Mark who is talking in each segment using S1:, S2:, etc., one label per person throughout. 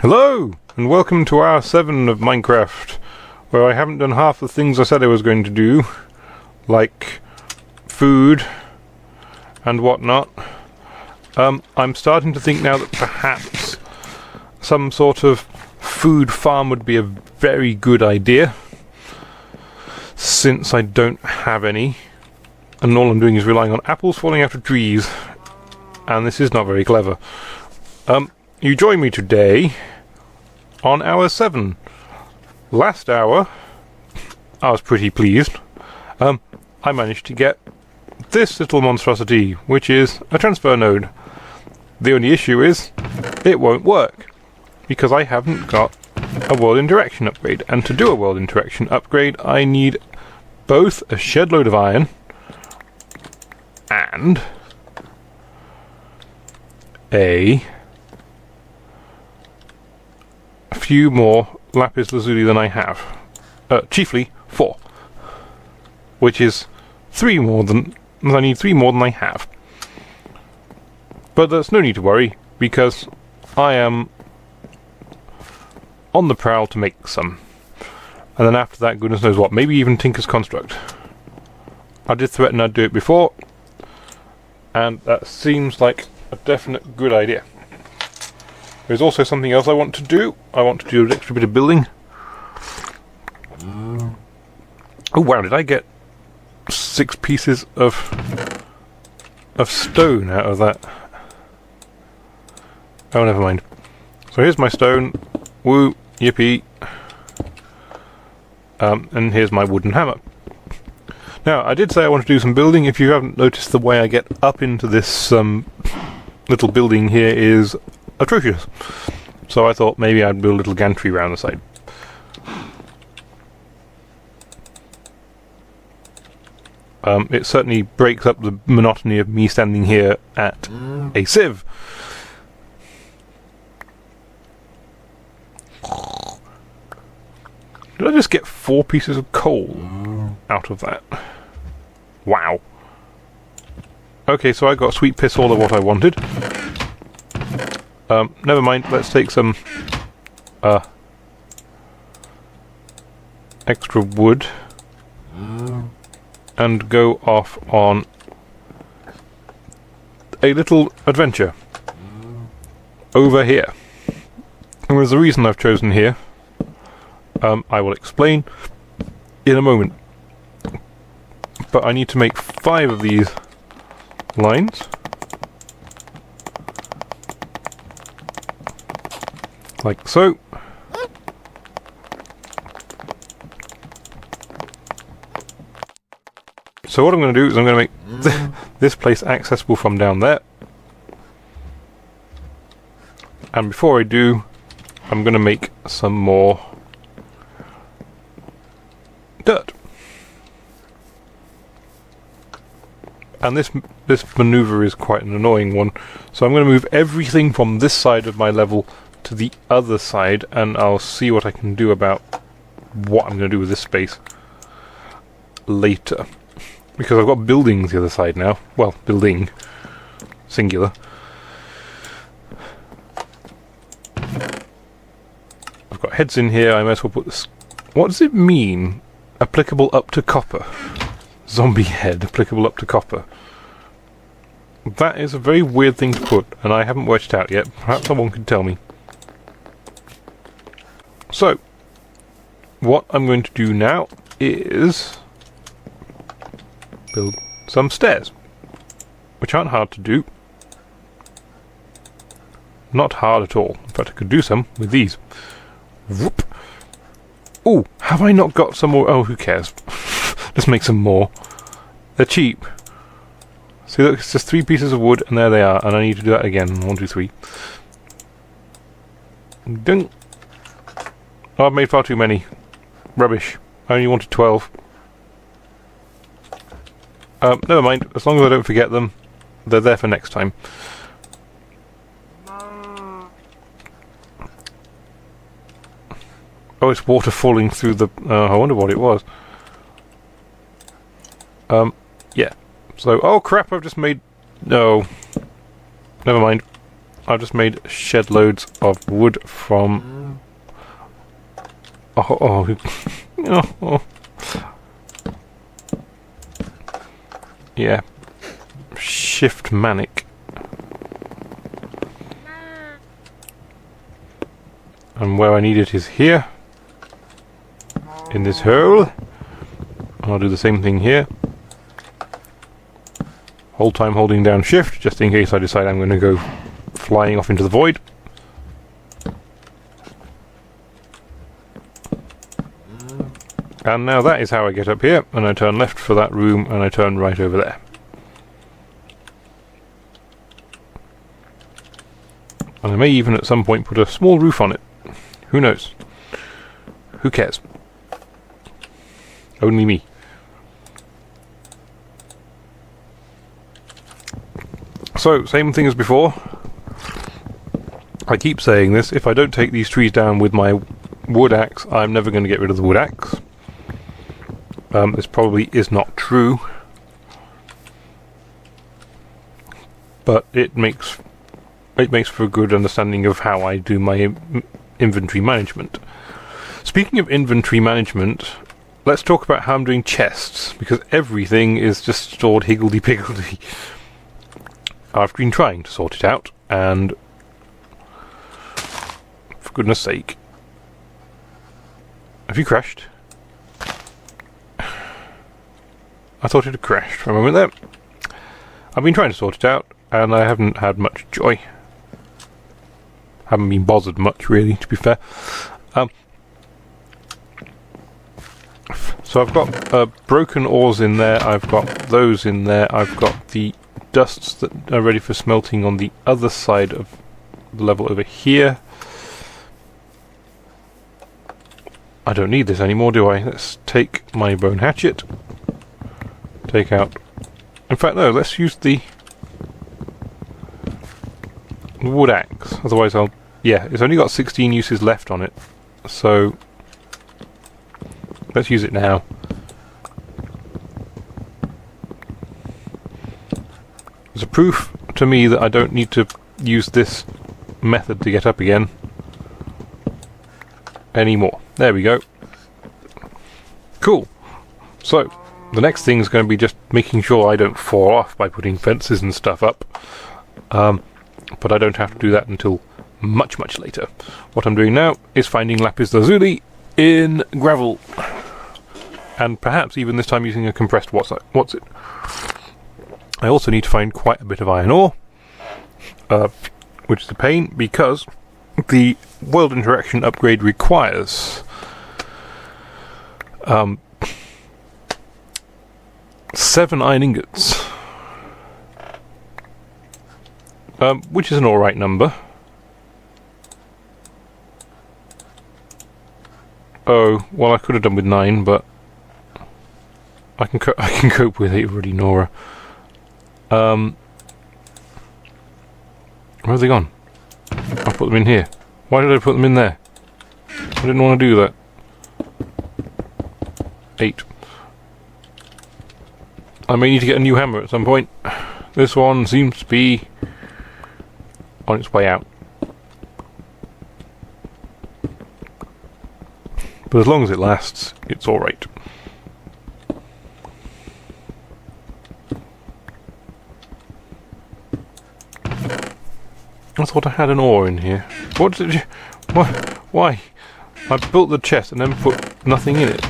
S1: Hello, and welcome to hour 7 of Minecraft, where I haven't done half the things I said I was going to do, like food and whatnot. I'm starting to think now that perhaps some sort of food farm would be a very good idea, since I don't have any, and all I'm doing is relying on apples falling out of trees, and this is not very clever. You join me today on hour 7. Last hour, I was pretty pleased. I managed to get this little monstrosity, which is a transfer node. The only issue is, it won't work, because I haven't got a world interaction upgrade. And to do a world interaction upgrade, I need both a shed load of iron and a few more lapis lazuli than I have. Chiefly 4. Which is 3 more than... I need 3 more than I have. But there's no need to worry, because I am on the prowl to make some. And then after that, goodness knows what, maybe even Tinker's Construct. I did threaten I'd do it before, and that seems like a definite good idea. There's also something else I want to do. I want to do an extra bit of building. Oh wow, did I get 6 pieces of stone out of that? Oh, never mind. So here's my stone. Woo, yippee. And here's my wooden hammer. Now, I did say I want to do some building. If you haven't noticed, the way I get up into this little building here is atrocious. So I thought maybe I'd build a little gantry around the side. It certainly breaks up the monotony of me standing here at a sieve. Did I just get 4 pieces of coal out of that? Wow. Okay, so I got sweet piss all of what I wanted. Never mind, let's take some extra wood and go off on a little adventure over here. And there's a reason I've chosen here. I will explain in a moment. But I need to make 5 of these lines. Like so. So what I'm going to do is I'm going to make this place accessible from down there. And before I do, I'm going to make some more dirt. And this maneuver is quite an annoying one. So I'm going to move everything from this side of my level to the other side, and I'll see what I can do about what I'm going to do with this space later. Because I've got buildings the other side now. Well, building. Singular. I've got heads in here, I might as well put this... What does it mean? Applicable up to copper. Zombie head, applicable up to copper. That is a very weird thing to put, and I haven't worked it out yet. Perhaps someone could tell me. So, what I'm going to do now is build some stairs, which aren't hard to do. Not hard at all. In fact, I could do some with these. Whoop. Ooh, have I not got some more? Oh, who cares? Let's make some more. They're cheap. See, look, it's just 3 pieces of wood, and there they are, and I need to do that again. 1, 2, 3. Ding. Oh, I've made far too many. Rubbish. I only wanted 12. Never mind. As long as I don't forget them, they're there for next time. Oh, it's water falling through the... I wonder what it was. Yeah. So, oh crap, I've just made... No. Never mind. I've just made shed loads of wood from... oh. Yeah. Shift manic. And where I need it is here. In this hole. And I'll do the same thing here. Whole time holding down shift, just in case I decide I'm going to go flying off into the void. And now that is how I get up here, and I turn left for that room, and I turn right over there. And I may even at some point put a small roof on it. Who knows? Who cares? Only me. So, same thing as before. I keep saying this, if I don't take these trees down with my wood axe, I'm never going to get rid of the wood axe. This probably is not true. But it makes for a good understanding of how I do my inventory management. Speaking of inventory management, let's talk about how I'm doing chests, because everything is just stored higgledy-piggledy. I've been trying to sort it out, and for goodness sake. Have you crashed? I thought it had crashed for a moment there. I've been trying to sort it out, and I haven't had much joy. Haven't been bothered much, really, to be fair. So I've got broken ores in there, I've got those in there, I've got the dusts that are ready for smelting on the other side of the level over here. I don't need this anymore, do I? Let's take my bone hatchet. Take out... In fact, no, let's use the wood axe. Otherwise I'll... Yeah, it's only got 16 uses left on it. So... let's use it now. There's a proof to me that I don't need to use this method to get up again anymore. There we go. Cool. So, the next thing is going to be just making sure I don't fall off by putting fences and stuff up. But I don't have to do that until much, much later. What I'm doing now is finding lapis lazuli in gravel. And perhaps even this time using a compressed what's it. I also need to find quite a bit of iron ore, which is a pain because the world interaction upgrade requires 7 iron ingots, which is an alright number. Oh, well, I could have done with 9, but I can cope with it already, Nora. Where have they gone? I put them in here. Why did I put them in there? I didn't want to do that. 8. I may need to get a new hammer at some point. This one seems to be on its way out. But as long as it lasts, it's alright. I thought I had an ore in here. What did you... Why? I built the chest and then put nothing in it.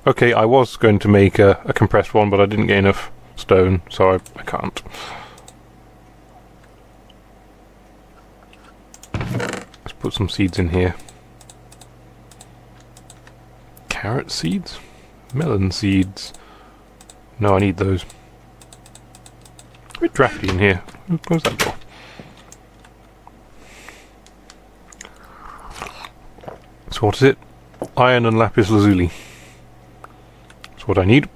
S1: Okay, I was going to make a compressed one, but I didn't get enough stone, so I can't. Let's put some seeds in here. Carrot seeds? Melon seeds. No, I need those. A bit drafty in here. Close that door. So what is it? Iron and lapis lazuli. That's what I need.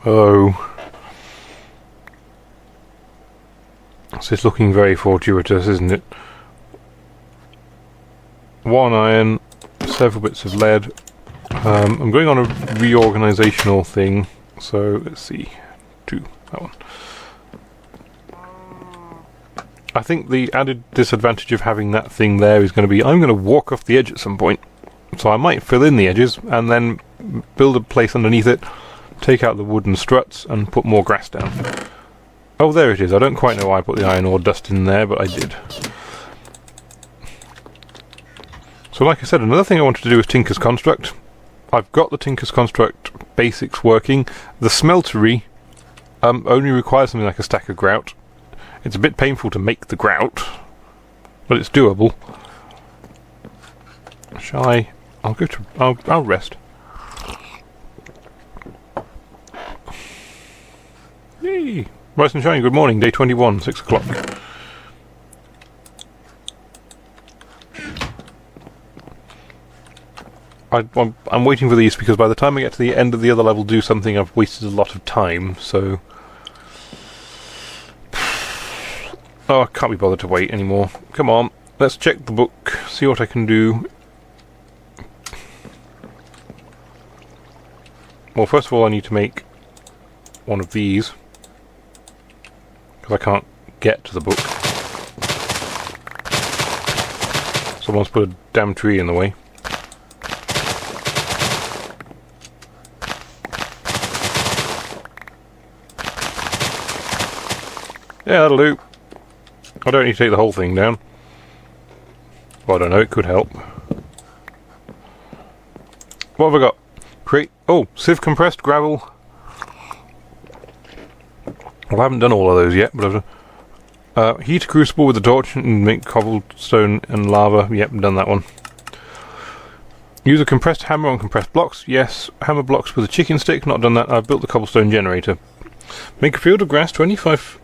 S1: Oh. This is looking very fortuitous, isn't it? 1 iron, several bits of lead. I'm going on a reorganisational thing, so let's see. 2, that one. I think the added disadvantage of having that thing there is going to be I'm going to walk off the edge at some point. So I might fill in the edges and then build a place underneath it, take out the wooden struts and put more grass down. Oh, there it is. I don't quite know why I put the iron ore dust in there, but I did. So like I said, another thing I wanted to do was Tinker's Construct. I've got the Tinker's Construct basics working. The smeltery only requires something like a stack of grout. It's a bit painful to make the grout, but it's doable. Shall I? I'll rest. Yay! Rise and shine, good morning, day 21, 6 o'clock. I'm waiting for these because by the time I get to the end of the other level do something, I've wasted a lot of time, so... Oh, I can't be bothered to wait anymore. Come on, let's check the book, see what I can do. Well, first of all I need to make one of these, because I can't get to the book. Someone's put a damn tree in the way. Yeah, that'll do. I don't need to take the whole thing down. Well, I don't know, it could help. What have I got? Create... Oh, sieve compressed gravel. Well, I haven't done all of those yet, but I've heat a crucible with a torch and make cobblestone and lava. Yep, done that one. Use a compressed hammer on compressed blocks. Yes, hammer blocks with a chicken stick. Not done that. I've built the cobblestone generator. Make a field of grass 25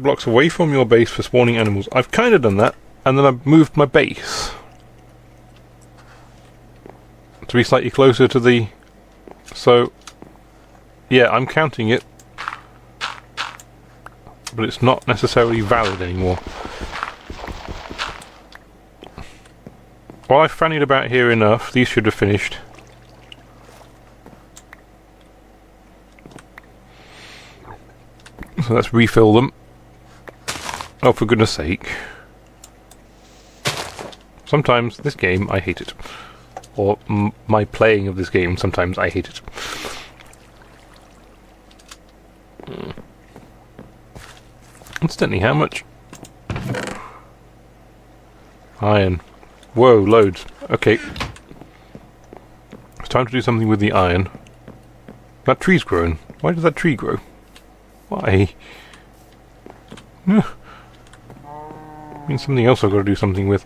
S1: blocks away from your base for spawning animals. I've kind of done that, and then I've moved my base to be slightly closer to the... So, yeah, I'm counting it, but it's not necessarily valid anymore. While I've fannied about here enough, these should have finished. So let's refill them. Oh, for goodness sake. Sometimes this game, I hate it. Or my playing of this game, sometimes I hate it. Incidentally, how much? Iron. Whoa, loads. Okay. It's time to do something with the iron. That tree's grown. Why did that tree grow? Why? Means something else I've got to do something with.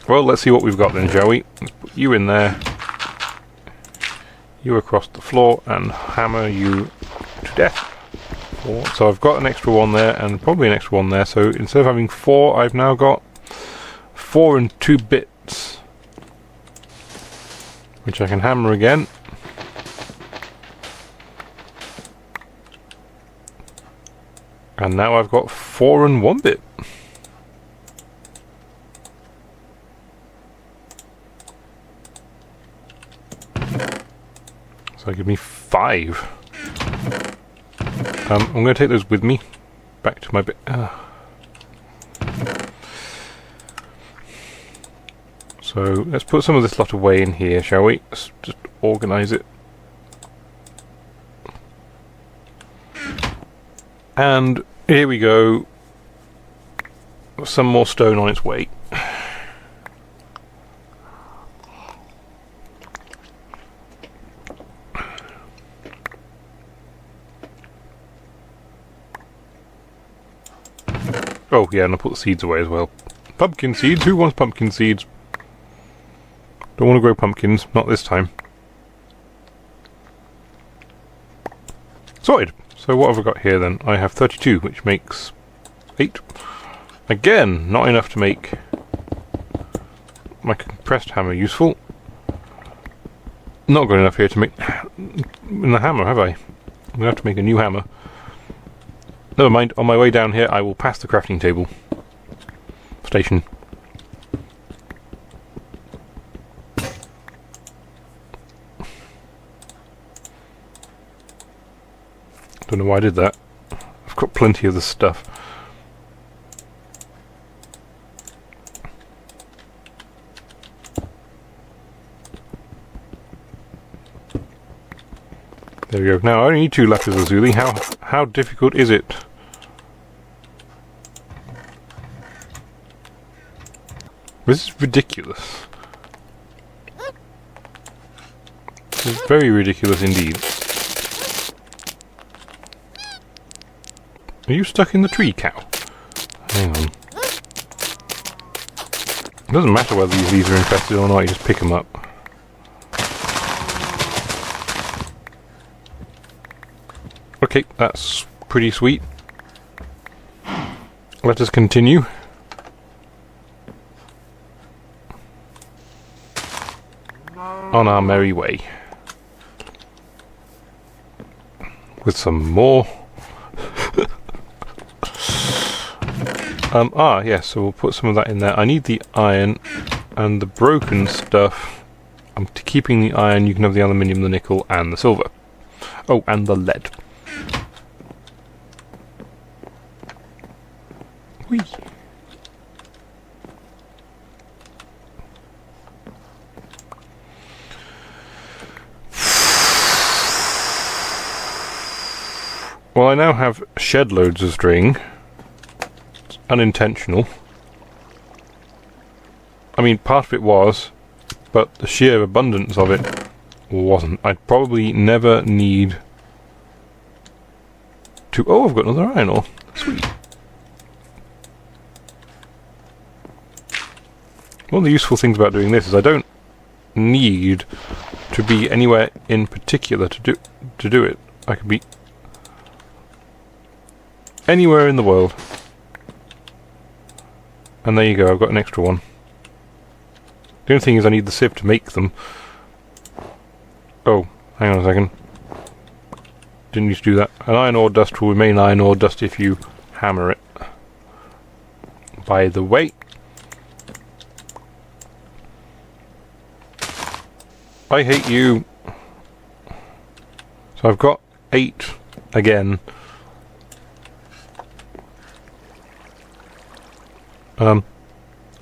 S1: Well, let's see what we've got then, shall we? Let's put you in there. You across the floor and hammer you to death. So I've got an extra one there and probably an extra one there. So instead of having 4, I've now got 4 and 2 bits, which I can hammer again. And now I've got 4 and 1 bit. So give me 5. I'm going to take those with me back to my bit. So let's put some of this lot away in here, shall we? Let's just organise it. And here we go. Some more stone on its way. Oh yeah, and I'll put the seeds away as well. Pumpkin seeds? Who wants pumpkin seeds? Don't want to grow pumpkins, not this time. Sorted! So what have I got here then? I have 32, which makes 8. Again, not enough to make my compressed hammer useful. Not good enough here to make the hammer, have I? I'm going to have to make a new hammer. Never mind, on my way down here I will pass the crafting table. station. Don't know why I did that. I've got plenty of the stuff. There we go. Now I only need 2 lapis lazuli. How difficult is it? This is ridiculous. This is very ridiculous indeed. Are you stuck in the tree, cow? Hang on. It doesn't matter whether these leaves are infested or not, you just pick them up. Okay, that's pretty sweet. Let us continue. On our merry way. With some more. Yes, so we'll put some of that in there. I need the iron and the broken stuff. I'm keeping the iron, you can have the aluminium, the nickel, and the silver. Oh, and the lead. Whee! Well, I now have shed loads of string. It's unintentional. I mean, part of it was, but the sheer abundance of it wasn't. I'd probably never need to... Oh, I've got another iron ore. Sweet. One of the useful things about doing this is I don't need to be anywhere in particular to do it. I could be anywhere in the world. And there you go, I've got an extra one. The only thing is I need the sieve to make them. Oh, hang on a second. Didn't need to do that. An iron ore dust will remain iron ore dust if you hammer it. By the way, I hate you. So I've got 8 again. That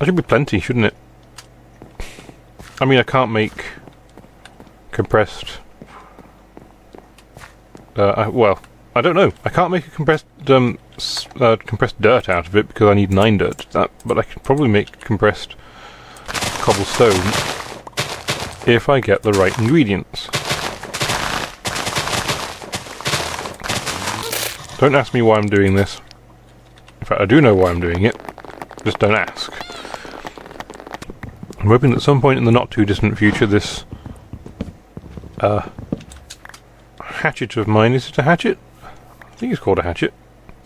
S1: should be plenty, shouldn't it? I mean, I can't make compressed... well, I don't know. I can't make a compressed dirt out of it because I need 9 dirt. But I can probably make compressed cobblestone if I get the right ingredients. Don't ask me why I'm doing this. In fact, I do know why I'm doing it. Just don't ask. I'm hoping that at some point in the not too distant future this hatchet of mine, is it a hatchet? I think it's called a hatchet.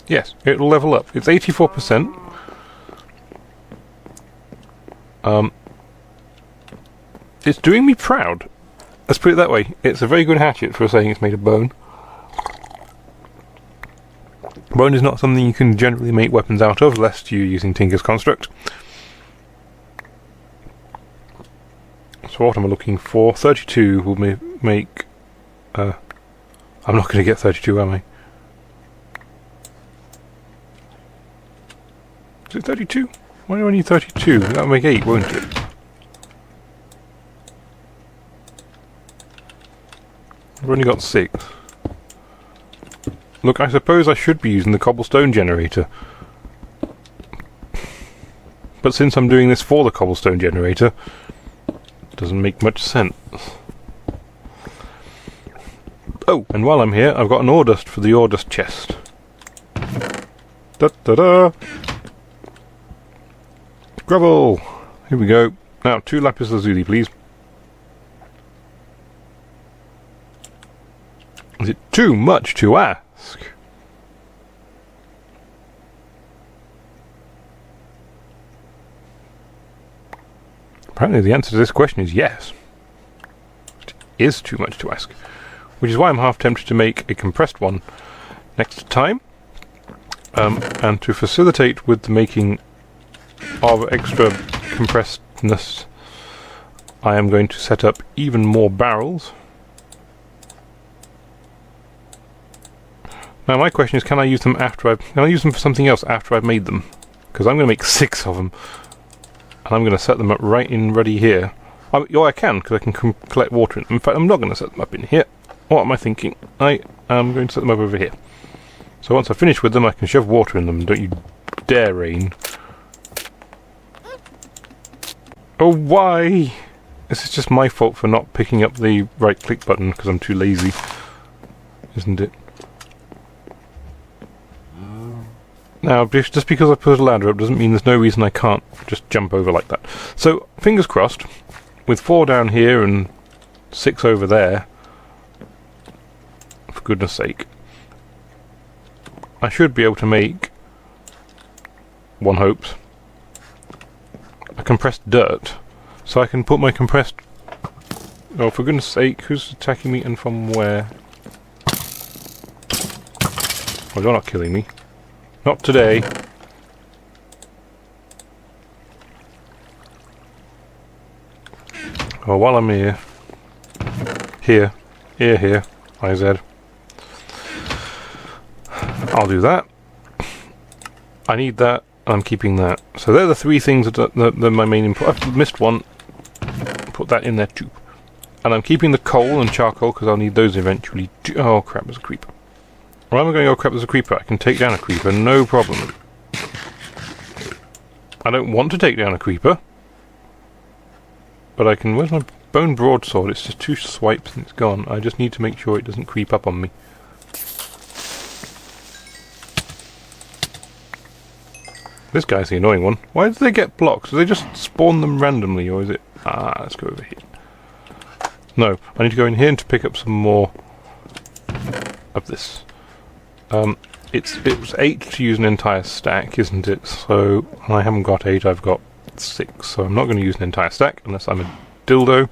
S1: Yes, it'll level up. It's 84%. It's doing me proud. Let's put it that way. It's a very good hatchet for saying it's made of bone. Bone is not something you can generally make weapons out of, lest you're using Tinker's Construct. So what am I looking for? 32 will make... I'm not going to get 32, am I? Is it 32? Why do I need 32? That'll make 8, won't it? I've only got 6. Look, I suppose I should be using the cobblestone generator. But since I'm doing this for the cobblestone generator, it doesn't make much sense. Oh, and while I'm here, I've got an ore dust for the ore dust chest. Da-da-da! Gravel! Here we go. Now, 2 lapis lazuli, please. Is it too much to ask? Apparently the answer to this question is yes. It is too much to ask. Which is why I'm half tempted to make a compressed one next time. And to facilitate with the making of extra compressedness, I am going to set up even more barrels. Now my question is, can I use them for something else after I've made them? Because I'm going to make 6 of them, and I'm going to set them up right in ready here. I can, because I can collect water in them. In fact, I'm not going to set them up in here. What am I thinking? I am going to set them up over here. So once I finish with them, I can shove water in them. Don't you dare rain. Oh, why? This is just my fault for not picking up the right click button, because I'm too lazy. Isn't it? Now, just because I put a ladder up doesn't mean there's no reason I can't just jump over like that. So, fingers crossed, with 4 down here and 6 over there, for goodness sake, I should be able to make, one hopes, a compressed dirt, so I can put my compressed... Oh, for goodness sake, who's attacking me and from where? Oh, you're not killing me. Not today. Oh, while I'm here. Here, IZ. I'll do that. I need that, and I'm keeping that. So they're the 3 things that are my main input. I've missed one. Put that in there too. And I'm keeping the coal and charcoal, because I'll need those eventually. Oh crap, there's a creeper. Why am I going, oh crap, there's a creeper? I can take down a creeper, no problem. I don't want to take down a creeper. But I can... Where's my bone broadsword? It's just 2 swipes and it's gone. I just need to make sure it doesn't creep up on me. This guy's the annoying one. Why do they get blocks? Do they just spawn them randomly, or is it... Ah, let's go over here. No, I need to go in here and to pick up some more of this. It was 8 to use an entire stack, isn't it? So I haven't got 8, I've got 6. So I'm not going to use an entire stack unless I'm a dildo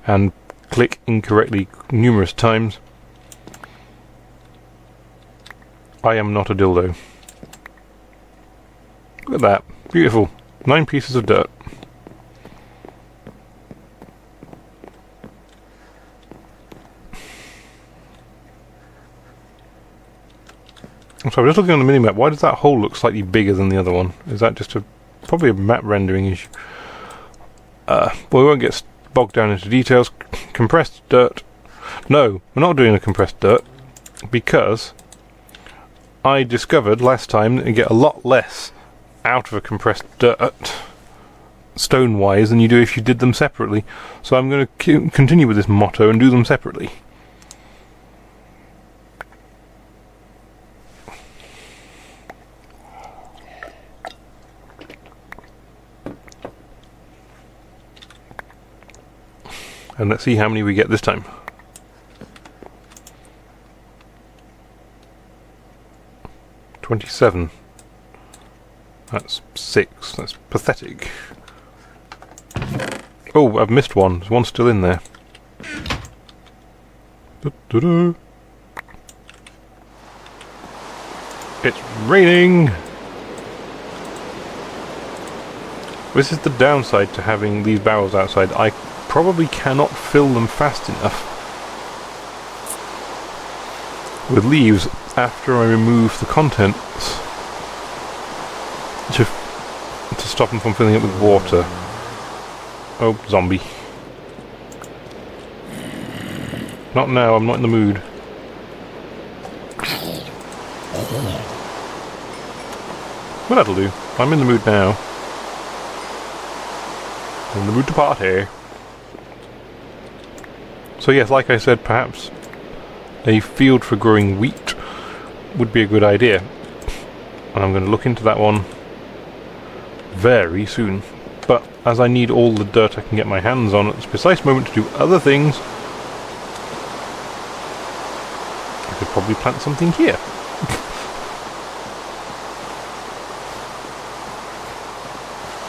S1: and click incorrectly numerous times. I am not a dildo. Look at that. Beautiful. 9 pieces of dirt. So I'm just looking on the minimap. Why does that hole look slightly bigger than the other one? Is that just probably a map rendering issue? Well, we won't get bogged down into details. Compressed dirt. No, we're not doing a compressed dirt because I discovered last time that you get a lot less out of a compressed dirt stone-wise than you do if you did them separately. So I'm going to continue with this motto and do them separately. And let's see how many we get this time. $27. That's 6. That's pathetic. Oh, I've missed one. There's one still in there. It's raining! This is the downside to having these barrels outside. I probably cannot fill them fast enough with leaves after I remove the contents to stop them from filling it with water. Oh, zombie. Not now, I'm not in the mood. Well, that'll do. I'm in the mood now. I'm in the mood to party. So yes, like I said, perhaps a field for growing wheat would be a good idea. And I'm going to look into that one very soon. But as I need all the dirt I can get my hands on at this precise moment to do other things, I could probably plant something here.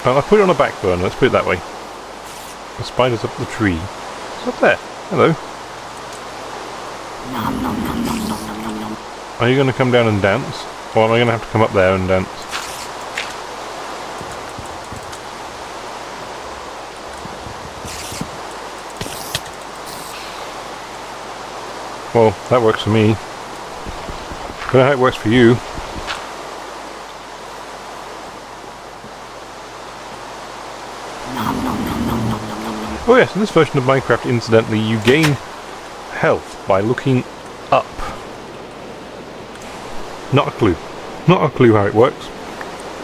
S1: Well, I'll put it on a back burner, let's put it that way. The spider's up the tree. It's up there. Hello. Are you going to come down and dance? Or am I going to have to come up there and dance? Well, that works for me. Don't know how it works for you. Oh yes, in this version of Minecraft, incidentally, you gain health by looking up. Not a clue. Not a clue how it works.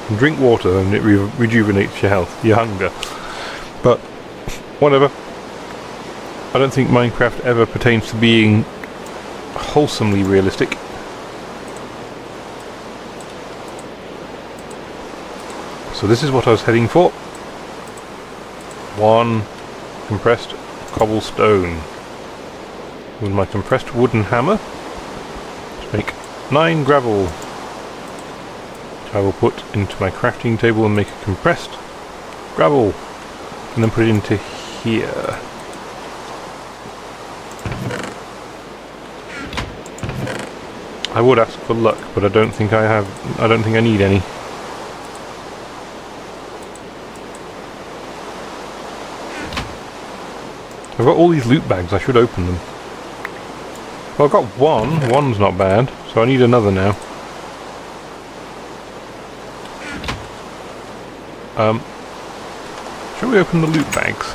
S1: You drink water and it rejuvenates your health, your hunger. But, whatever. I don't think Minecraft ever pertains to being wholesomely realistic. So this is what I was heading for. 1 compressed cobblestone. With my compressed wooden hammer to make 9 gravel, which I will put into my crafting table and make a compressed gravel, and then put it into here. I would ask for luck, but I don't think I need any. I've got all these loot bags, I should open them. Well, I've got one. One's not bad, so I need another now. Shall we open the loot bags?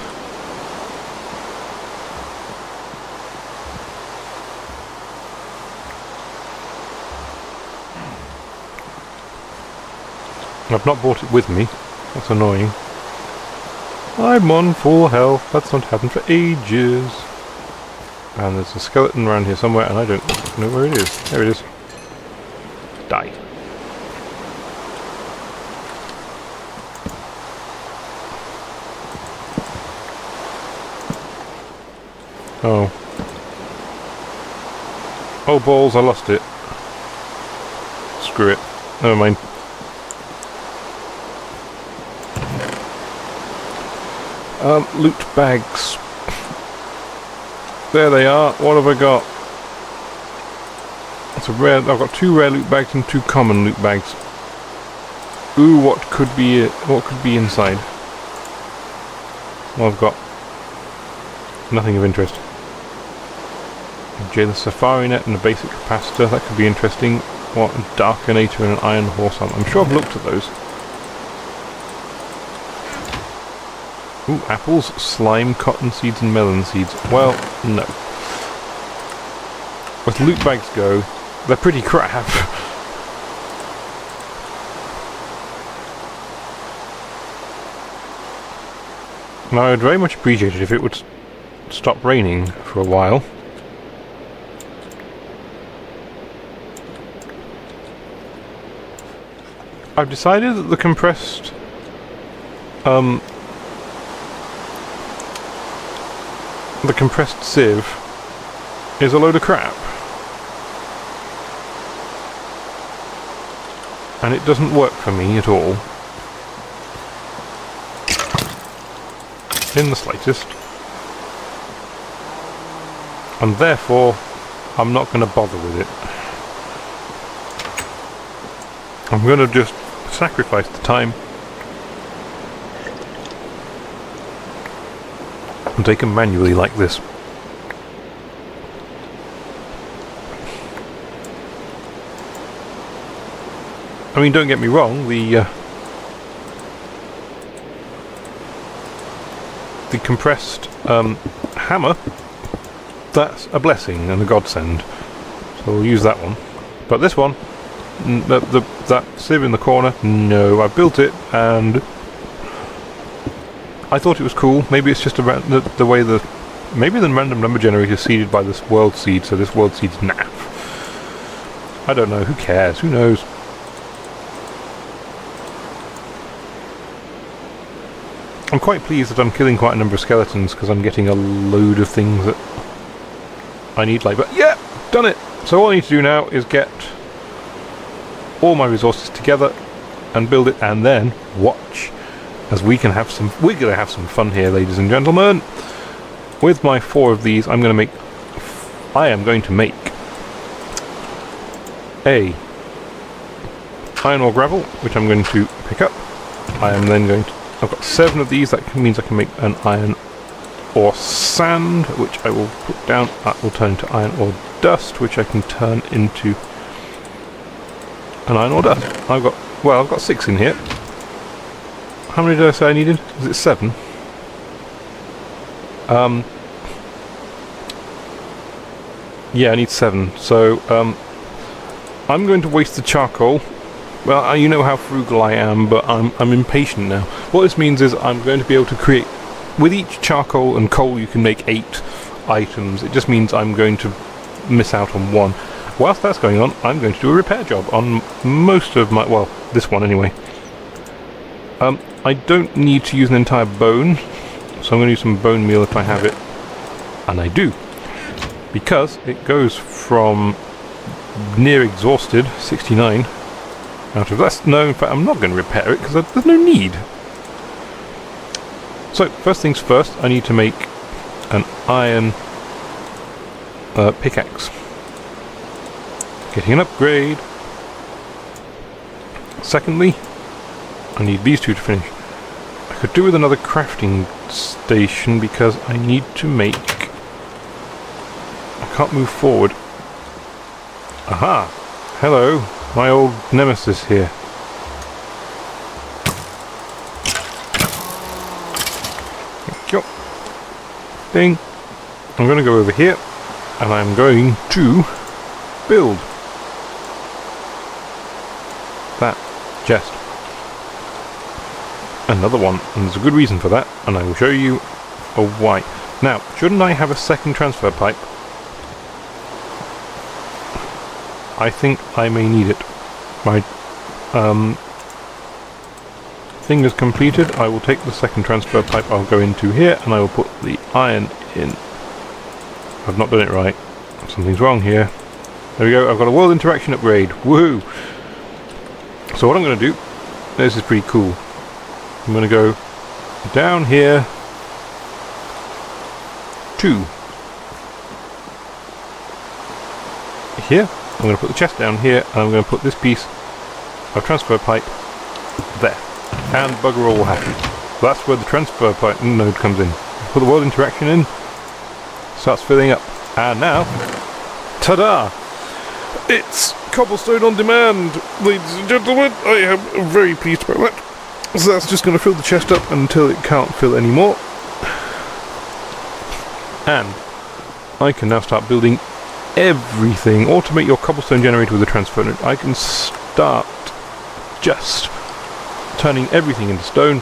S1: I've not brought it with me. That's annoying. I'm on full health. That's not happened for ages. And there's a skeleton around here somewhere, and I don't know where it is. There it is. Die. Oh. Oh balls, I lost it. Screw it. Never mind. Loot bags. There they are. What have I got? It's a rare. I've got 2 rare loot bags and 2 common loot bags. Ooh, what could be inside? Well, I've got nothing of interest. The safari net and a basic capacitor. That could be interesting. What, a darkinator and an iron horse armor. I'm sure I've looked at those. Ooh, apples, slime, cotton seeds and melon seeds. Well, no. As loot bags go, they're pretty crap. Now, I'd very much appreciate it if it would stop raining for a while. I've decided that the compressed sieve is a load of crap. And it doesn't work for me at all. In the slightest. And therefore, I'm not going to bother with it. I'm going to just sacrifice the time and take them manually like this. I mean, don't get me wrong, the compressed hammer, that's a blessing and a godsend. So we'll use that one. But this one, that sieve in the corner, no, I built it and I thought it was cool. Maybe it's just the way maybe the random number generator is seeded by this world seed, so this world seed's naff. I don't know, who cares, who knows. I'm quite pleased that I'm killing quite a number of skeletons because I'm getting a load of things that I need, like, but yeah, done it! So all I need to do now is get all my resources together and build it, and then watch as we're gonna have some fun here, ladies and gentlemen. With my 4 of these, I am going to make a iron ore gravel, which I'm going to pick up. I've got 7 of these, that means I can make an iron ore sand, which I will put down. That will turn into iron ore dust, which I can turn into an iron ore dust. I've got 6 in here. How many did I say I needed? Is it 7? Yeah, I need 7. So, I'm going to waste the charcoal. Well, you know how frugal I am, but I'm impatient now. What this means is I'm going to be able to create... With each charcoal and coal you can make 8 items. It just means I'm going to miss out on 1. Whilst that's going on, I'm going to do a repair job on most of my... Well, this one anyway. I don't need to use an entire bone, so I'm going to use some bone meal if I have it. And I do. Because it goes from near exhausted, 69, out of less. No, in fact, I'm not going to repair it because there's no need. So, first things first, I need to make an iron pickaxe. Getting an upgrade. Secondly, I need these 2 to finish. I could do with another crafting station because I need to make... I can't move forward. Aha! Hello, my old nemesis here. Thank you. Ding. I'm going to go over here and I'm going to build that chest. Another one, and there's a good reason for that, and I will show you a why. Now, shouldn't I have a second transfer pipe? I think I may need it. My thing is completed. I will take the second transfer pipe I'll go into here, and I will put the iron in. I've not done it right. Something's wrong here. There we go, I've got a world interaction upgrade. Woohoo! So what I'm going to do, this is pretty cool. I'm going to go down here to here. I'm going to put the chest down here, and I'm going to put this piece of transfer pipe there. And bugger all will happen. So that's where the transfer pipe node comes in. Put the world interaction in, starts filling up. And now, ta-da! It's cobblestone on demand, ladies and gentlemen. I am very pleased about that. So that's just going to fill the chest up until it can't fill anymore. And I can now start building everything. Automate your cobblestone generator with a transfer node. I can start just turning everything into stone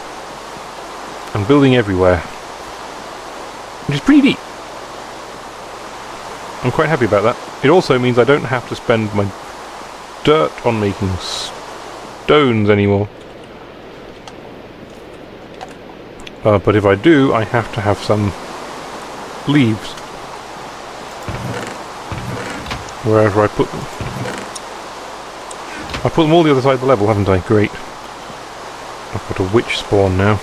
S1: and building everywhere. Which is pretty neat. I'm quite happy about that. It also means I don't have to spend my dirt on making stones anymore. But if I do, I have to have some leaves. Wherever I put them. I put them all the other side of the level, haven't I? Great. I've got a witch spawn now.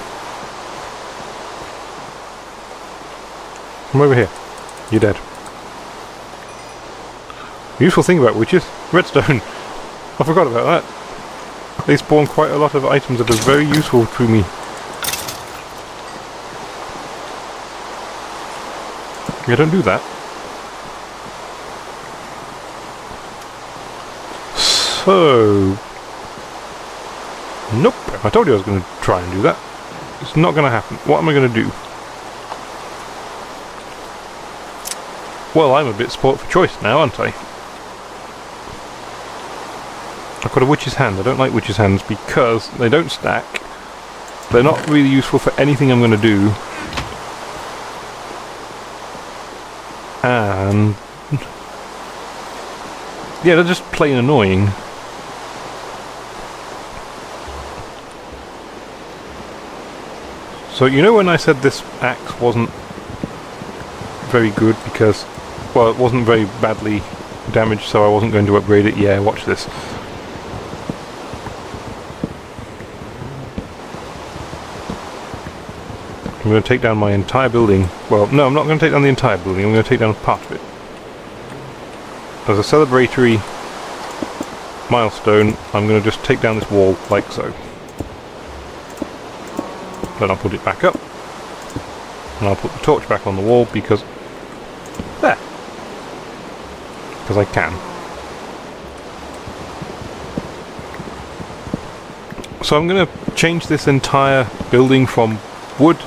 S1: Come over here. You're dead. The useful thing about witches, redstone. I forgot about that. They spawn quite a lot of items that are very useful to me. Yeah, don't do that. So... Nope. I told you I was going to try and do that. It's not going to happen. What am I going to do? Well, I'm a bit spoilt for choice now, aren't I? I've got a witch's hand. I don't like witch's hands because they don't stack. They're not really useful for anything I'm going to do. And... yeah, they're just plain annoying. So, you know when I said this axe wasn't very good because... well, it wasn't very badly damaged, so I wasn't going to upgrade it? Yeah, watch this. I'm going to take down my entire building. Well, no, I'm not going to take down the entire building. I'm going to take down part of it. As a celebratory milestone, I'm going to just take down this wall like so. Then I'll put it back up. And I'll put the torch back on the wall because... there. because I can. So I'm going to change this entire building from wood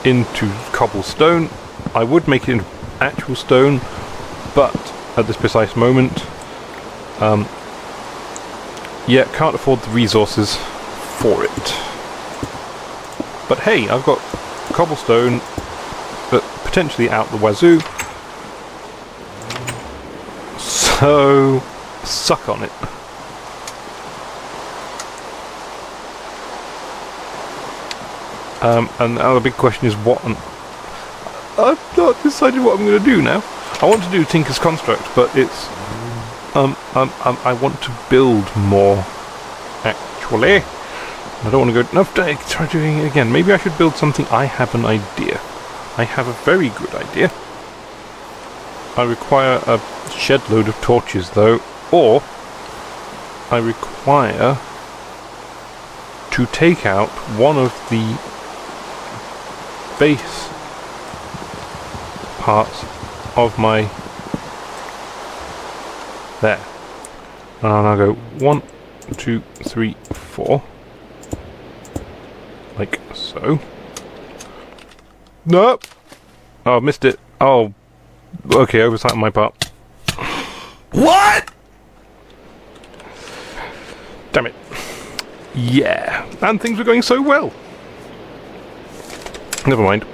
S1: into cobblestone. I would make it into actual stone, but at this precise moment, yeah, can't afford the resources for it. But hey, I've got cobblestone, but potentially out the wazoo, so suck on it. And now the big question is what I've not decided what I'm going to do now. I want to do Tinker's Construct, but it's I want to build more, actually. I don't want to go... No, try doing it again. Maybe I should build something. I have an idea. I have a very good idea. I require a shed load of torches, though. Or I require to take out one of the base parts of my... There. And I'll go 1, 2, 3, 4. Like so. Nope! Oh, I missed it. Oh. Okay, oversight on my part. What?! Damn it. Yeah. And things were going so well. Never mind.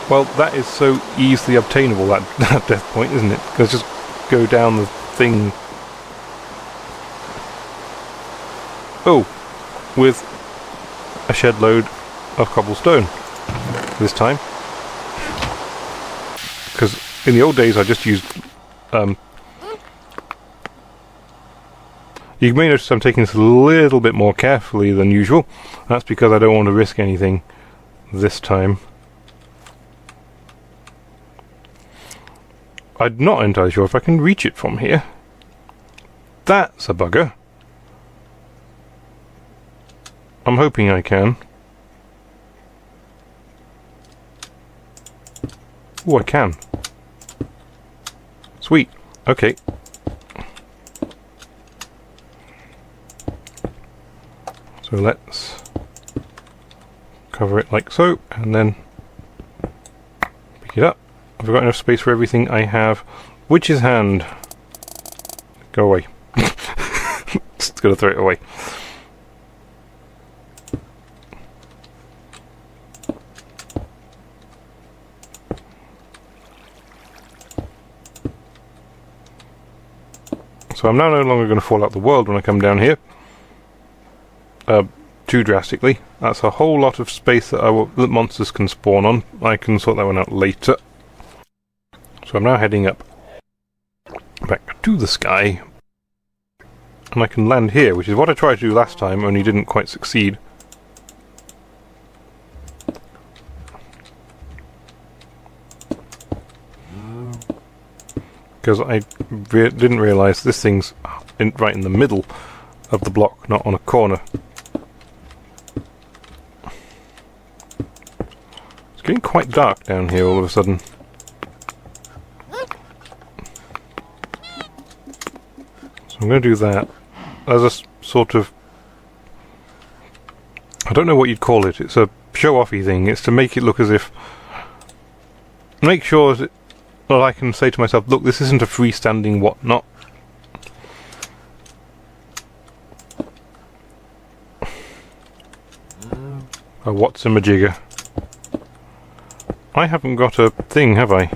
S1: Well, that is so easily obtainable, that death point, isn't it? Because just go down the thing. Oh, with a shed load of cobblestone this time. Because in the old days I just used... you may notice I'm taking this a little bit more carefully than usual. That's because I don't want to risk anything this time. I'm not entirely sure if I can reach it from here. That's a bugger. I'm hoping I can. Oh, I can. Sweet. Okay. So let's cover it like so, and then pick it up. I've got enough space for everything I have. Witch's hand. Go away. Just gonna throw it away. So I'm now no longer going to fall out the world when I come down here. Too drastically. That's a whole lot of space that that monsters can spawn on. I can sort that one out later. So I'm now heading up back to the sky, and I can land here, which is what I tried to do last time, only didn't quite succeed. Because I didn't realise this thing's right in the middle of the block, not on a corner. It's getting quite dark down here all of a sudden. So I'm going to do that as a sort of... I don't know what you'd call it. It's a show-offy thing. It's to make it look as if... Make sure that I can say to myself, look, this isn't a freestanding whatnot. A what's-a-majigger. I haven't got a thing, have I?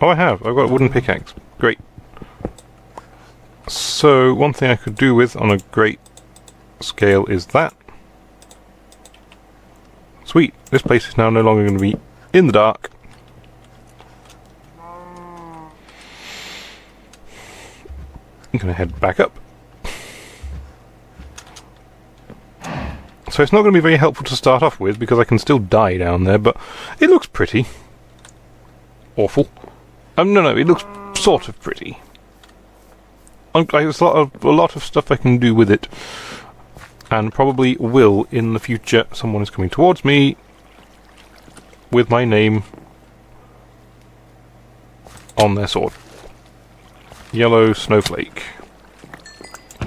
S1: Oh, I have. I've got a wooden pickaxe. Great. So, one thing I could do with on a great scale is that. Sweet. This place is now no longer going to be in the dark. I'm going to head back up. So it's not going to be very helpful to start off with, because I can still die down there, but it looks pretty. Awful. No, it looks sort of pretty. There's a lot of stuff I can do with it, and probably will in the future. Someone is coming towards me. with my name on their sword. Yellow snowflake.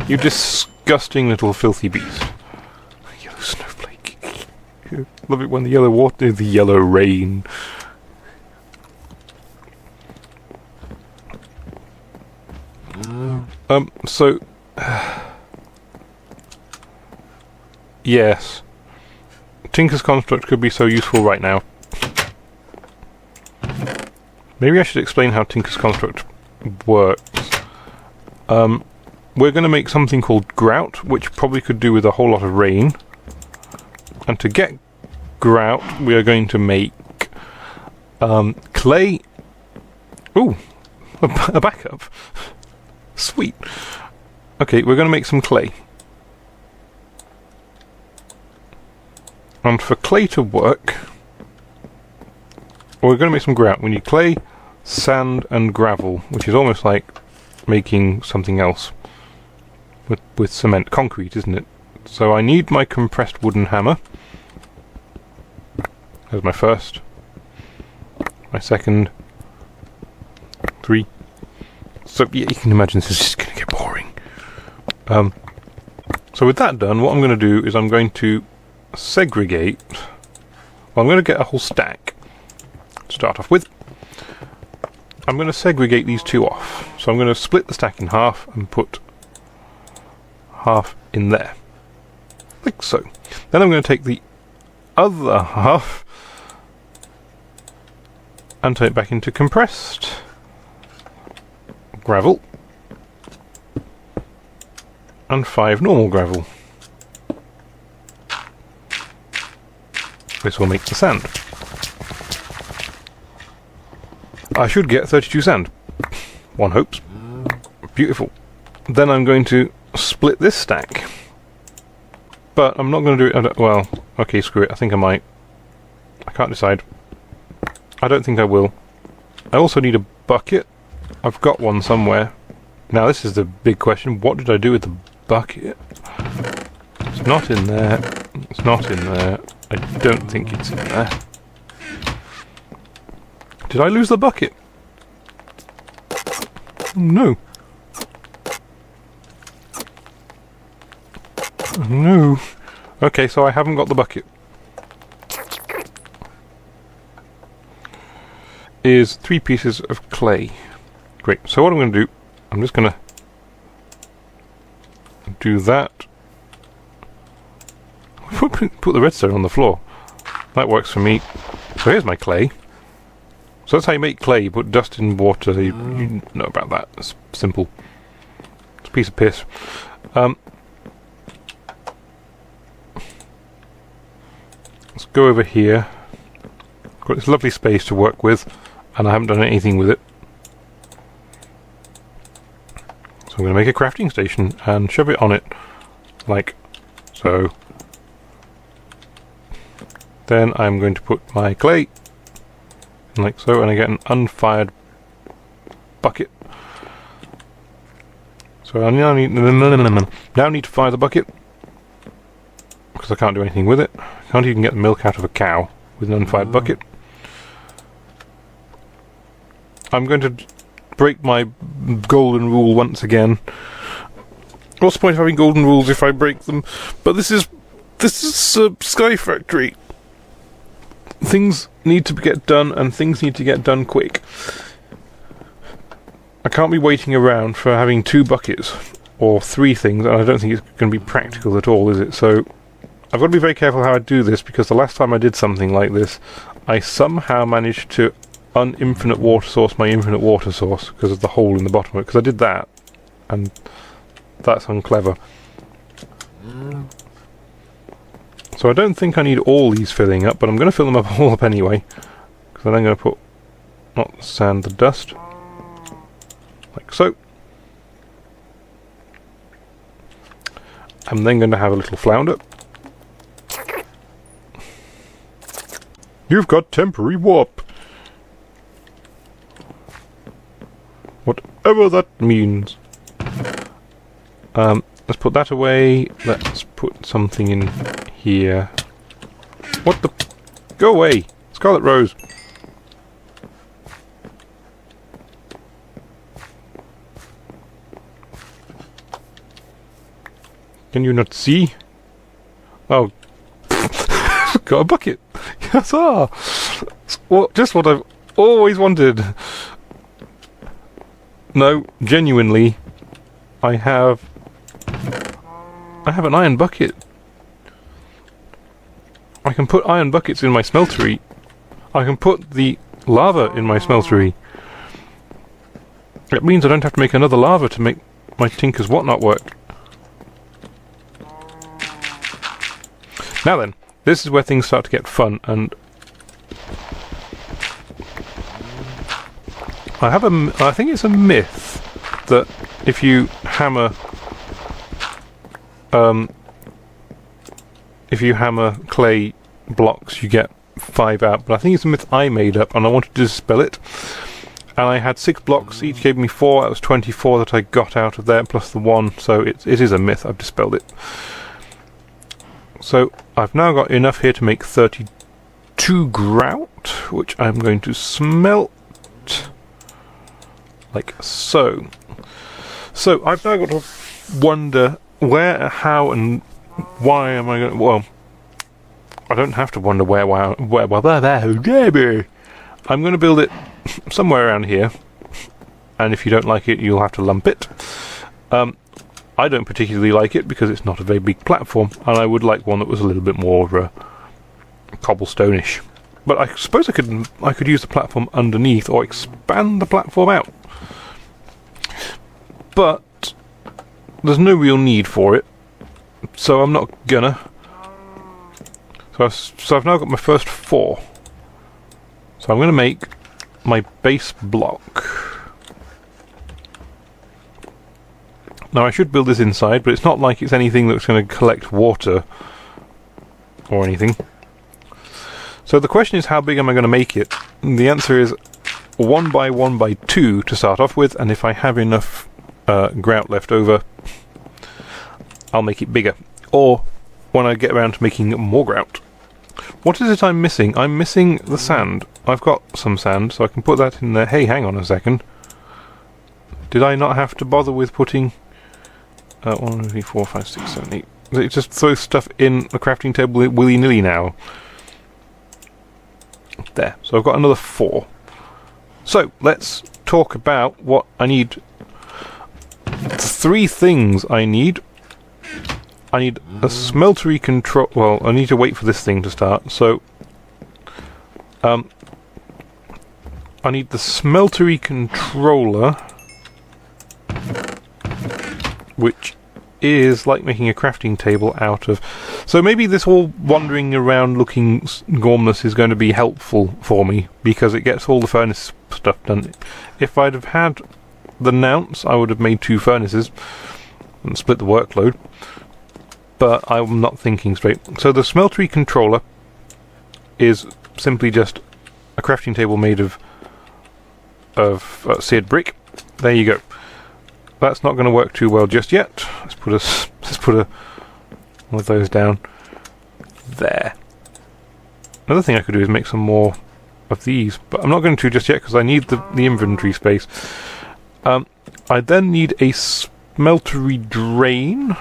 S1: You disgusting little filthy beast. Yellow snowflake. Love it when the yellow water, the yellow rain. So yes, Tinker's construct could be so useful right now. Maybe I should explain how Tinker's construct works. We're going to make something called grout, which probably could do with a whole lot of rain. And to get grout, we are going to make clay. Ooh, a backup. Sweet. Okay, we're going to make some clay. And for clay to work, we're going to make some grout. We need clay, sand, and gravel, which is almost like making something else with cement. Concrete, isn't it? So I need my compressed wooden hammer. There's my first. My second. 3. So yeah, you can imagine this is just going to get boring. So with that done, what I'm going to do is I'm going to segregate. Well, I'm going to get a whole stack to start off with. I'm going to segregate these two off. So I'm going to split the stack in half and put half in there. Like so. Then I'm going to take the other half and turn it back into compressed gravel and 5 normal gravel. This will make the sand. I should get 32 sand. One hopes. Beautiful. Then I'm going to split this stack. But I'm not going to do it... well, okay, screw it. I think I might. I can't decide. I don't think I will. I also need a bucket. I've got one somewhere. Now this is the big question. What did I do with the bucket? It's not in there. It's not in there. I don't think it's in there. Did I lose the bucket? No. No. Okay, so I haven't got the bucket. Is 3 pieces of clay. Great. So what I'm going to do, I'm just going to do that. Put the redstone on the floor. That works for me. So here's my clay. So that's how you make clay. You put dust in water. You know about that. It's simple. It's a piece of piss. Let's go over here. I've got this lovely space to work with, and I haven't done anything with it. So I'm going to make a crafting station and shove it on it, like so. Then I'm going to put my clay, like so, and I get an unfired bucket. So I now need to fire the bucket, because I can't do anything with it. I can't even get the milk out of a cow with an unfired bucket. I'm going to break my golden rule once again. What's the point of having golden rules if I break them? But this is SkyFactory. Things need to get done, and things need to get done quick. I can't be waiting around for having 2 buckets or 3 things, and I don't think it's going to be practical at all, is it? So I've got to be very careful how I do this, because the last time I did something like this, I somehow managed to un-infinite water source my infinite water source because of the hole in the bottom of it, because I did that, and that's unclever. So I don't think I need all these filling up, but I'm going to fill them up all up anyway, because then I'm going to put, not the sand, the dust, like so. I'm then going to have a little flounder. You've got temporary warp. Whatever that means. Let's put that away. Let's put something in here. What the... Go away! Scarlet Rose. Can you not see? Oh. Got a bucket. Yes, well, just what I've always wanted. No, genuinely, I have an iron bucket. I can put iron buckets in my smeltery. I can put the lava in my smeltery. It means I don't have to make another lava to make my Tinker's Whatnot work. Now then, this is where things start to get fun, and I think it's a myth that if you hammer clay blocks, you get 5 out, but I think it's a myth I made up, and I wanted to dispel it. And I had 6 blocks, each gave me 4, that was 24 that I got out of there, plus the 1, so it is a myth, I've dispelled it. So, I've now got enough here to make 32 grout, which I'm going to smelt, like so. So, I've now got to wonder where, how, and why am I going to... Well, I don't have to wonder where, I'm going to build it somewhere around here, and if you don't like it, you'll have to lump it. I don't particularly like it because it's not a very big platform, and I would like one that was a little bit more cobblestone-ish. But I suppose I could use the platform underneath or expand the platform out. But there's no real need for it, so I'm not gonna. So I've now got my first 4. So I'm going to make my base block. Now I should build this inside, but it's not like it's anything that's going to collect water or anything. So the question is, how big am I going to make it? And the answer is 1 by 1 by 2 to start off with, and if I have enough grout left over, I'll make it bigger. Or when I get around to making more grout. What is it I'm missing? I'm missing the sand. I've got some sand, so I can put that in there. Hey, hang on a second. Did I not have to bother with putting... 1, 2, 3, 4, 5, 6, 7, 8... It just throws stuff in the crafting table willy-nilly now. There. So I've got another 4. So, let's talk about what I need. 3 things I need. I need a smeltery control... Well, I need to wait for this thing to start, so... I need the smeltery controller, which is like making a crafting table out of... So maybe this whole wandering around looking gormless is going to be helpful for me, because it gets all the furnace stuff done. If I'd have had the Nounce, I would have made 2 furnaces and split the workload. But I'm not thinking straight. So the smeltery controller is simply just a crafting table made of seared brick. There you go. That's not going to work too well just yet. Let's put one of those down there. Another thing I could do is make some more of these, but I'm not going to just yet because I need the inventory space. I then need a smeltery drain.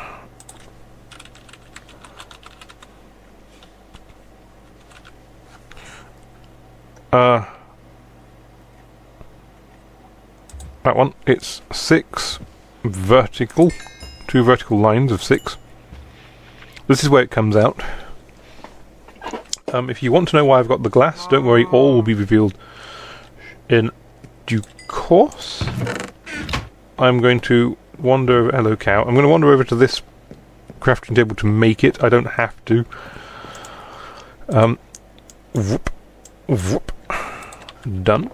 S1: That one, it's 6 vertical, 2 vertical lines of 6. This is where it comes out. If you want to know why I've got the glass, don't worry, all will be revealed in due course. I'm going to wander over... Hello, cow. I'm going to wander over to this crafting table to make it. I don't have to. Whoop. Whoop. Done.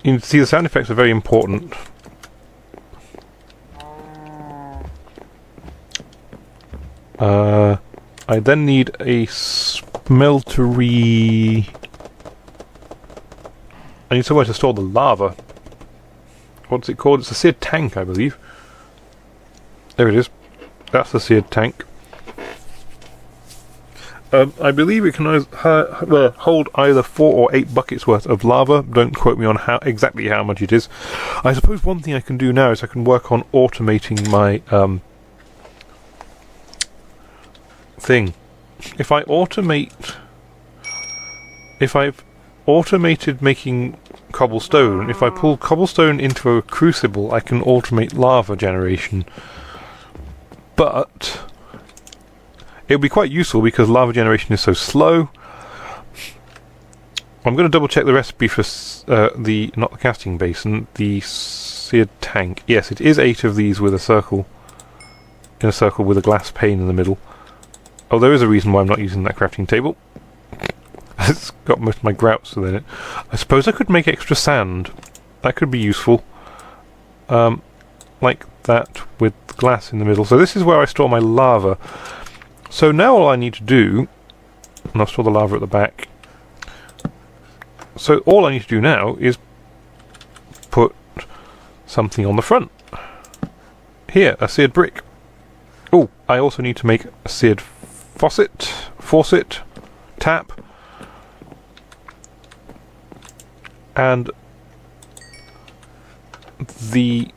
S1: You can see the sound effects are very important. I then need a smeltery... I need somewhere to store the lava. What's it called? It's a seared tank, I believe. There it is. That's the seared tank. I believe it can hold either 4 or 8 buckets worth of lava. Don't quote me on exactly how much it is. I suppose one thing I can do now is I can work on automating my thing. If I've automated making cobblestone, if I pull cobblestone into a crucible, I can automate lava generation. But it would be quite useful because lava generation is so slow. I'm going to double check the recipe for not the casting basin, the seared tank. Yes, it is 8 of these with a circle, in a circle with a glass pane in the middle. Oh, there is a reason why I'm not using that crafting table. It's got most of my grouts within it. I suppose I could make extra sand. That could be useful. Like that with glass in the middle. So this is where I store my lava. So now all I need to do, and I'll store the lava at the back. So all I need to do now is put something on the front. Here, a seared brick. Oh, I also need to make a seared faucet, tap, and the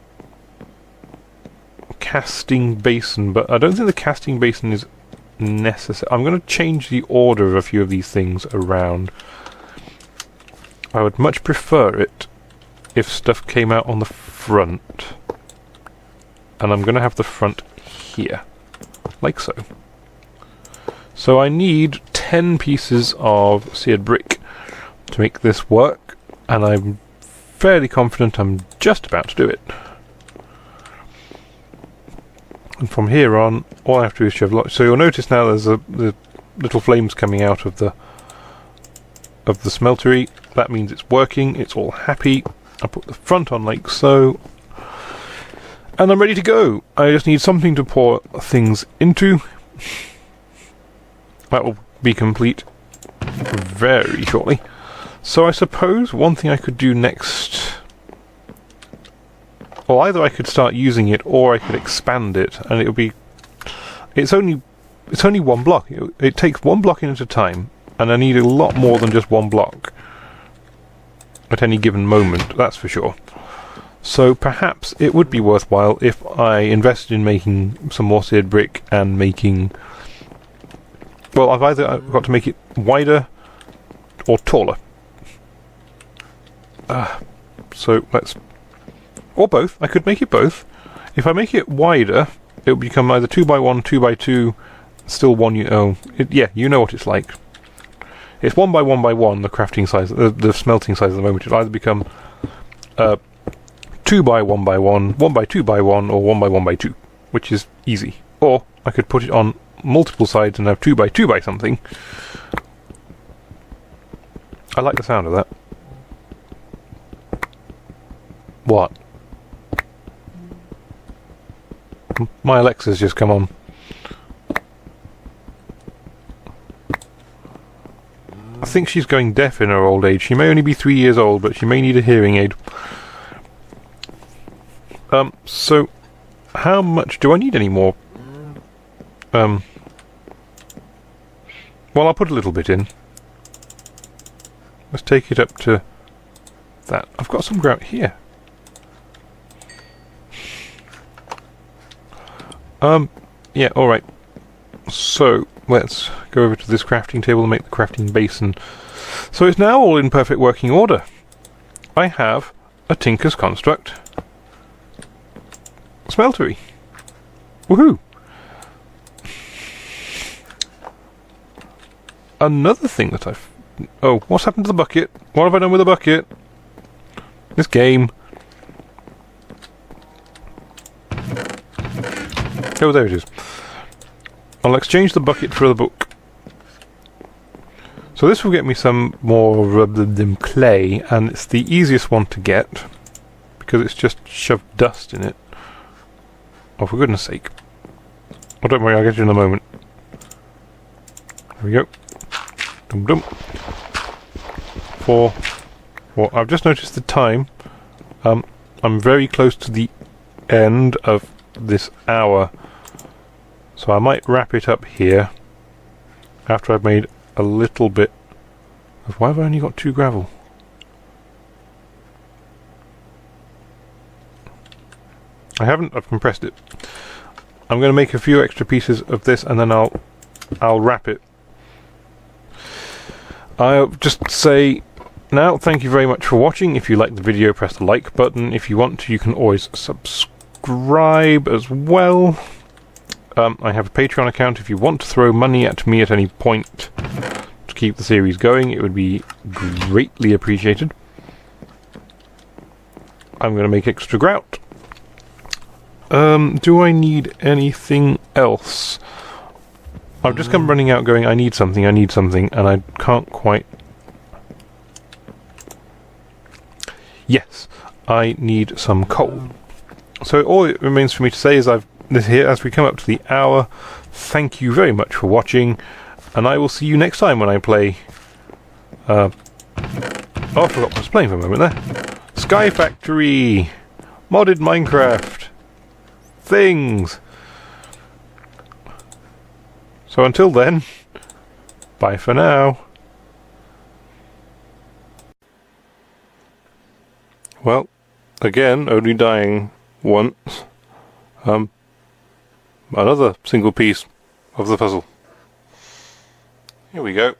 S1: casting basin, but I don't think the casting basin is necessary. I'm going to change the order of a few of these things around. I would much prefer it if stuff came out on the front, and I'm going to have the front here, like so. So I need 10 pieces of seared brick to make this work, and I'm fairly confident I'm just about to do it. And from here on, all I have to do is shove lots. So you'll notice now there's the little flames coming out of the smeltery. That means it's working. It's all happy. I put the front on like so, and I'm ready to go. I just need something to pour things into. That will be complete very shortly. So I suppose one thing I could do next, well, either I could start using it or I could expand it, and it would be. It's only one block. It takes one block in at a time, and I need a lot more than just one block at any given moment. That's for sure. So perhaps it would be worthwhile if I invested in making some more seared brick and making. Well, I've either got to make it wider or taller. So let's. Or both. I could make it both. If I make it wider, it will become either 2x1, 2x2, still one. Yeah, you know what it's like. It's 1x1x1. The crafting size, the smelting size at the moment. It'll either become 2x1x1, 1x2x1, or 1x1x2, which is easy. Or I could put it on multiple sides and have 2x2x something. I like the sound of that. What? My Alexa's just come on. I think she's going deaf in her old age. She may only be 3 years old, but she may need a hearing aid. So how much do I need any more? Well, I'll put a little bit in. Let's take it up to that. I've got some grout here. Yeah, alright. So, let's go over to this crafting table and make the crafting basin. So it's now all in perfect working order. I have a Tinker's Construct smeltery. Woohoo! Another thing that I've... Oh, what's happened to the bucket? What have I done with the bucket? This game. Oh, there it is. I'll exchange the bucket for the book. So this will get me some more clay, and it's the easiest one to get because it's just shoved dust in it. Oh, for goodness sake. Oh, don't worry, I'll get you in a moment. There we go. Dum dum. Well, I've just noticed the time. I'm very close to the end of this hour, so I might wrap it up here. after I've made a little bit of... Why have I only got 2 gravel? I've compressed it. I'm going to make a few extra pieces of this and then I'll wrap it. I'll just say now, thank you very much for watching. If you liked the video, press the like button. If you want to, you can always subscribe as well. I have a Patreon account. If you want to throw money at me at any point to keep the series going, it would be greatly appreciated. I'm going to make extra grout. Do I need anything else? I've just come running out going, I need something, and I can't quite... Yes, I need some coal. So all it remains for me to say is as we come up to the hour, thank you very much for watching, and I will see you next time when I play... I forgot what I was playing for a moment there. SkyFactory! Modded Minecraft! Things! So until then, bye for now. Well, again, only dying once. Another single piece of the puzzle. Here we go.